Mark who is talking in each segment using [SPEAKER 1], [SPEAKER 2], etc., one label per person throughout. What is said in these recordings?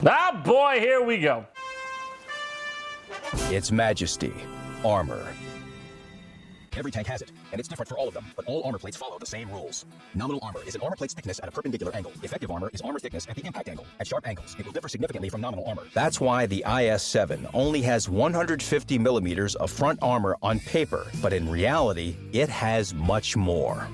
[SPEAKER 1] Ah, boy, here we go.
[SPEAKER 2] Its Majesty, armor.
[SPEAKER 3] Every tank has it, and it's different for all of them, but all armor plates follow the same rules. Nominal armor is an armor plate's thickness at a perpendicular angle. Effective armor is armor thickness at the impact angle. At sharp angles, it will differ significantly from nominal armor.
[SPEAKER 2] That's why the IS-7 only has 150 millimeters of front armor on paper, but in reality, it has much more.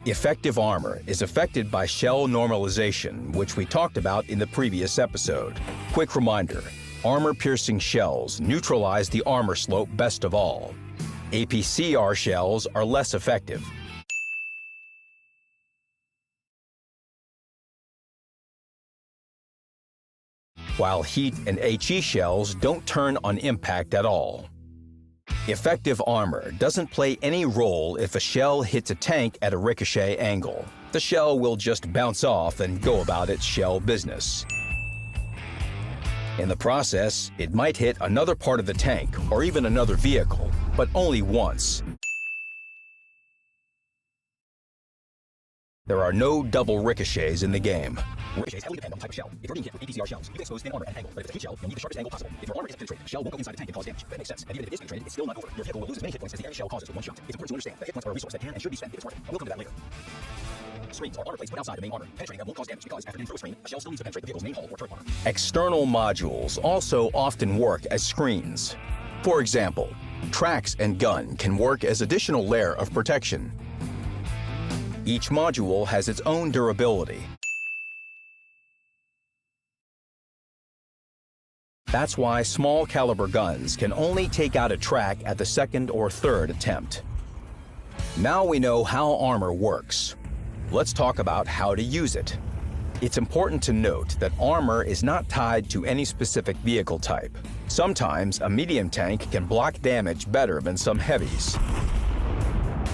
[SPEAKER 2] Effective armor is affected by shell normalization, which we talked about in the previous episode. Quick reminder, armor-piercing shells neutralize the armor slope best of all. APCR shells are less effective. While heat and HE shells don't turn on impact at all. Effective armor doesn't play any role if a shell hits a tank at a ricochet angle. The shell will just bounce off and go about its shell business. In the process, it might hit another part of the tank or even another vehicle, but only once. There are no double ricochets in the game.
[SPEAKER 3] Ricochets heavily depend on the type of shell. If you're being hit with APCR shells, you can expose thin armor at an angle, but if it's a heat shell, you'll need the sharpest angle possible. If your armor isn't penetrated, the shell won't go inside the tank and cause damage. That makes sense. And even if it is penetrated, it's still not over. Your vehicle will lose as many hit points as the enemy shell causes with one shot. It's important to understand that hit points are a resource that can and should be spent if it's worth it. We'll come to that later. Screens are armor plates put outside the main armor. Penetrating them won't cause damage because after getting through a screen, a shell still needs to penetrate the vehicle's main hull or turret armor.
[SPEAKER 2] External modules also often work as screens. For example, tracks and gun can work as additional layer of protection. Each module has its own durability. That's why small caliber guns can only take out a track at the second or third attempt. Now we know how armor works. Let's talk about how to use it. It's important to note that armor is not tied to any specific vehicle type. Sometimes a medium tank can block damage better than some heavies,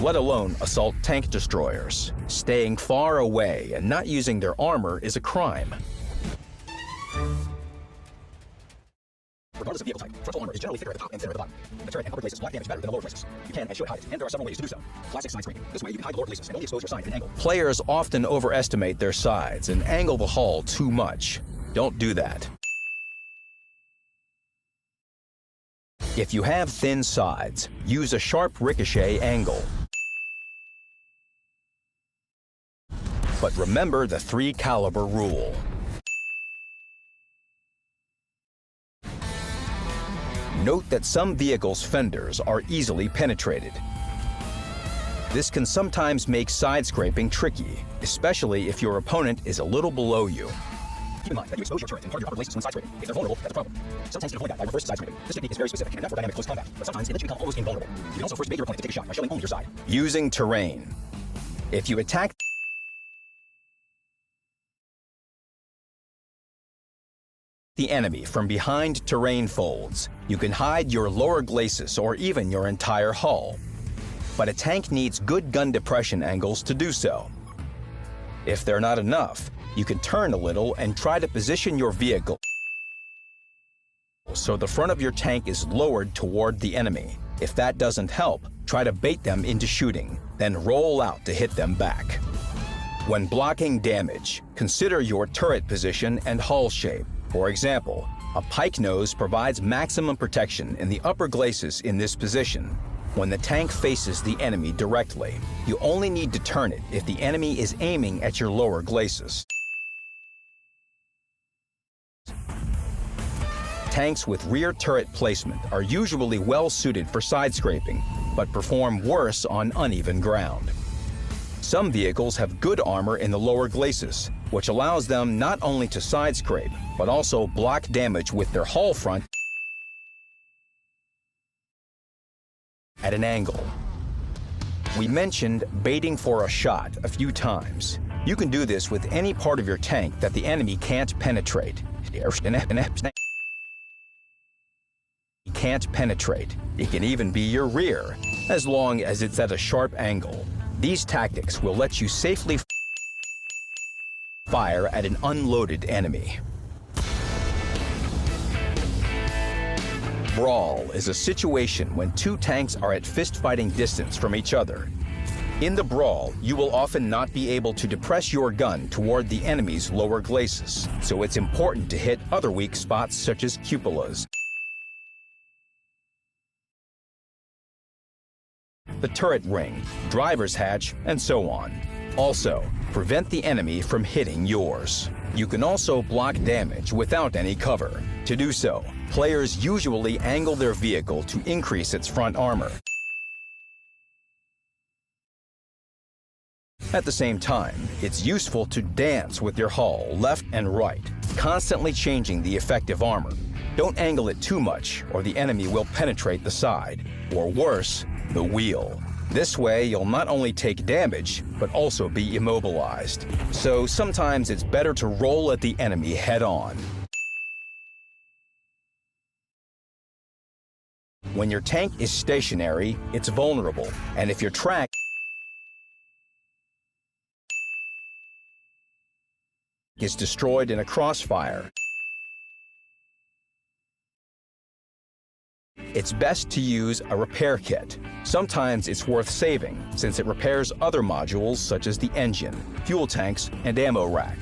[SPEAKER 2] let alone assault tank destroyers. Staying far away and not using their armor is a crime.
[SPEAKER 3] Regardless of vehicle type, frontal armor is generally thicker at the top and thinner at the bottom. The turret and upper glacis block damage better than the lower glacis. You can and should hide it, and there are several ways to do so. Classic side scraping. This way you can hide the lower glacis and only expose your side at an angle.
[SPEAKER 2] Players often overestimate their sides and angle the hull too much. Don't do that. If you have thin sides, use a sharp ricochet angle. But remember the 3 caliber rule. Note that some vehicles' fenders are easily penetrated. This can sometimes make side scraping tricky, especially if your opponent is a little below you.
[SPEAKER 3] Keep in mind that you expose your turret and part of your upper glacis when side scraping. If they're vulnerable, that's a problem. Some tanks can avoid that by reverse side scraping. This technique is very specific and enough for dynamic close combat, but sometimes it lets you become almost invulnerable. You can also first bait your opponent to take a shot by shelling only your side.
[SPEAKER 2] Using terrain. If you attack the enemy from behind terrain folds, you can hide your lower glacis or even your entire hull. But a tank needs good gun depression angles to do so. If they're not enough, you can turn a little and try to position your vehicle so the front of your tank is lowered toward the enemy. If that doesn't help, try to bait them into shooting, then roll out to hit them back. When blocking damage, consider your turret position and hull shape. For example, a pike nose provides maximum protection in the upper glacis in this position. When the tank faces the enemy directly, you only need to turn it if the enemy is aiming at your lower glacis. Tanks with rear turret placement are usually well suited for side scraping, but perform worse on uneven ground. Some vehicles have good armor in the lower glacis, which allows them not only to side scrape, but also block damage with their hull front at an angle. We mentioned baiting for a shot a few times. You can do this with any part of your tank that the enemy can't penetrate. It can even be your rear, as long as it's at a sharp angle. These tactics will let you safely fire at an unloaded enemy. brawl is a situation when two tanks are at fist-fighting distance from each other. In the brawl, you will often not be able to depress your gun toward the enemy's lower glacis, so it's important to hit other weak spots such as cupolas, the turret ring, driver's hatch, and so on. Also, prevent the enemy from hitting yours. You can also block damage without any cover. To do so, players usually angle their vehicle to increase its front armor. At the same time, it's useful to dance with your hull left and right, constantly changing the effective armor. Don't angle it too much, or the enemy will penetrate the side, or worse, the wheel. This way, you'll not only take damage, but also be immobilized. So sometimes it's better to roll at the enemy head-on. When your tank is stationary, it's vulnerable, and if your track is destroyed in a crossfire, it's best to use a repair kit. Sometimes it's worth saving, since it repairs other modules such as the engine, fuel tanks, and ammo rack.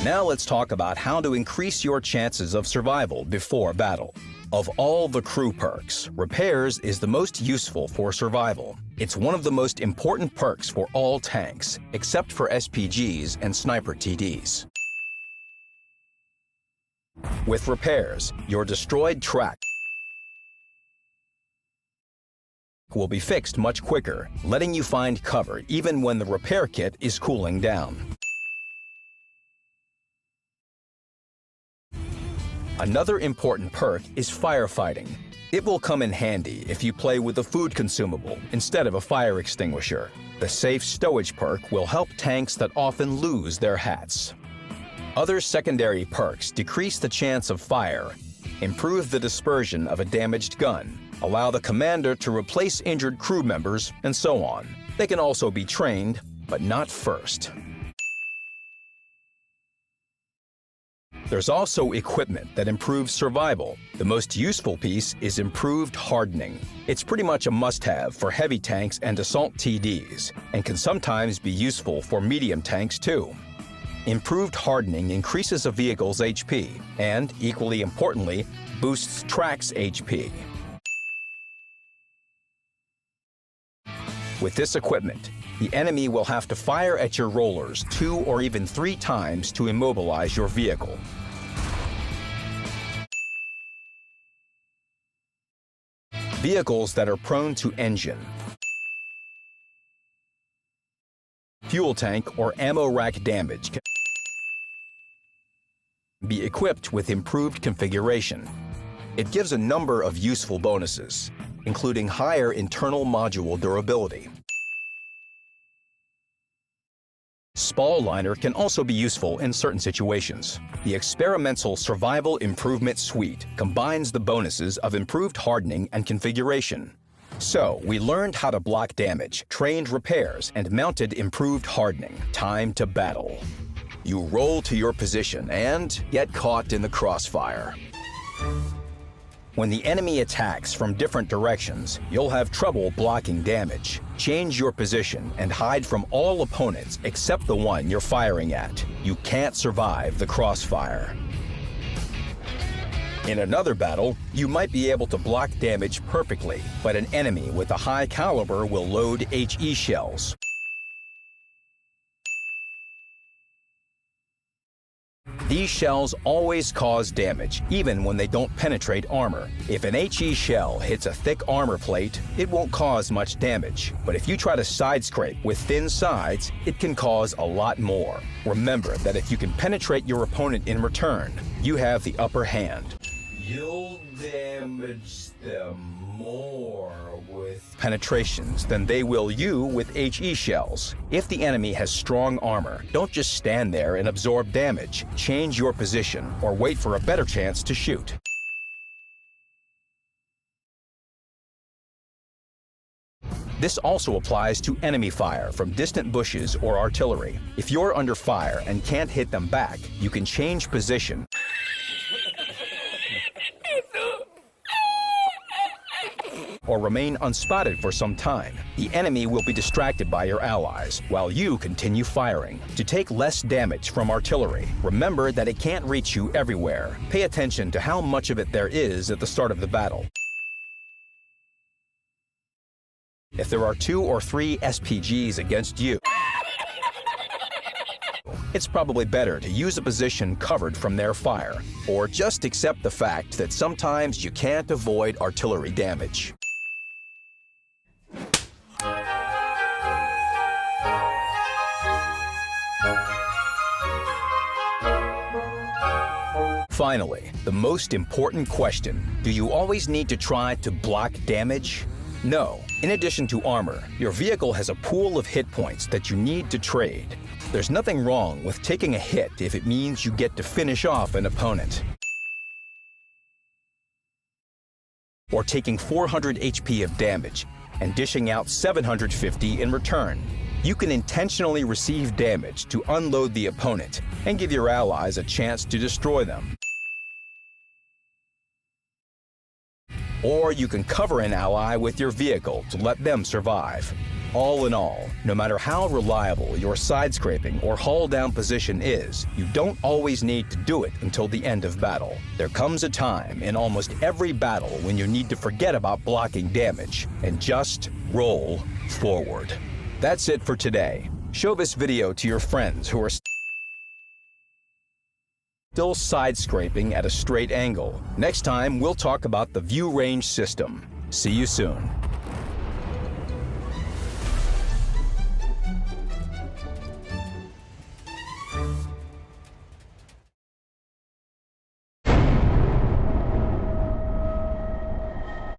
[SPEAKER 2] Now let's talk about how to increase your chances of survival before battle. Of all the crew perks, repairs is the most useful for survival. It's one of the most important perks for all tanks, except for SPGs and sniper TDs. With repairs, your destroyed track will be fixed much quicker, letting you find cover even when the repair kit is cooling down. Another important perk is firefighting. It will come in handy if you play with a food consumable instead of a fire extinguisher. The safe stowage perk will help tanks that often lose their hats. Other secondary perks decrease the chance of fire, improve the dispersion of a damaged gun, allow the commander to replace injured crew members, and so on. They can also be trained, but not first. There's also equipment that improves survival. The most useful piece is improved hardening. It's pretty much a must-have for heavy tanks and assault TDs, and can sometimes be useful for medium tanks too. Improved hardening increases a vehicle's HP, and, equally importantly, boosts track's HP. With this equipment, the enemy will have to fire at your rollers 2 or even 3 times to immobilize your vehicle. Vehicles that are prone to engine, fuel tank, or ammo rack damage can be equipped with improved configuration. It gives a number of useful bonuses, including higher internal module durability. Spall liner can also be useful in certain situations. The experimental Survival Improvement Suite combines the bonuses of improved hardening and configuration. So, we learned how to block damage, trained repairs, and mounted improved hardening. Time to battle. You roll to your position and get caught in the crossfire. When the enemy attacks from different directions, you'll have trouble blocking damage. Change your position and hide from all opponents except the one you're firing at. You can't survive the crossfire. In another battle, you might be able to block damage perfectly, but an enemy with a high caliber will load HE shells. These shells always cause damage, even when they don't penetrate armor. If an HE shell hits a thick armor plate, it won't cause much damage. But if you try to side scrape with thin sides, it can cause a lot more. Remember that if you can penetrate your opponent in return, you have the upper hand. You'll damage them more with penetrations than they will you with HE shells. If the enemy has strong armor, don't just stand there and absorb damage. Change your position or wait for a better chance to shoot. This also applies to enemy fire from distant bushes or artillery. If you're under fire and can't hit them back, you can change position or remain unspotted for some time. The enemy will be distracted by your allies, while you continue firing. To take less damage from artillery, remember that it can't reach you everywhere. Pay attention to how much of it there is at the start of the battle. If there are 2 or 3 SPGs against you, it's probably better to use a position covered from their fire, or just accept the fact that sometimes you can't avoid artillery damage. Finally, the most important question: do you always need to try to block damage? No. In addition to armor, your vehicle has a pool of hit points that you need to trade. There's nothing wrong with taking a hit if it means you get to finish off an opponent. Or taking 400 HP of damage and dishing out 750 in return. You can intentionally receive damage to unload the opponent and give your allies a chance to destroy them. Or you can cover an ally with your vehicle to let them survive. All in all, no matter how reliable your side-scraping or hull-down position is, you don't always need to do it until the end of battle. There comes a time in almost every battle when you need to forget about blocking damage and just roll forward. That's it for today. Show this video to your friends who are still side-scraping at a straight angle. Next time, we'll talk about the view range system. See you soon.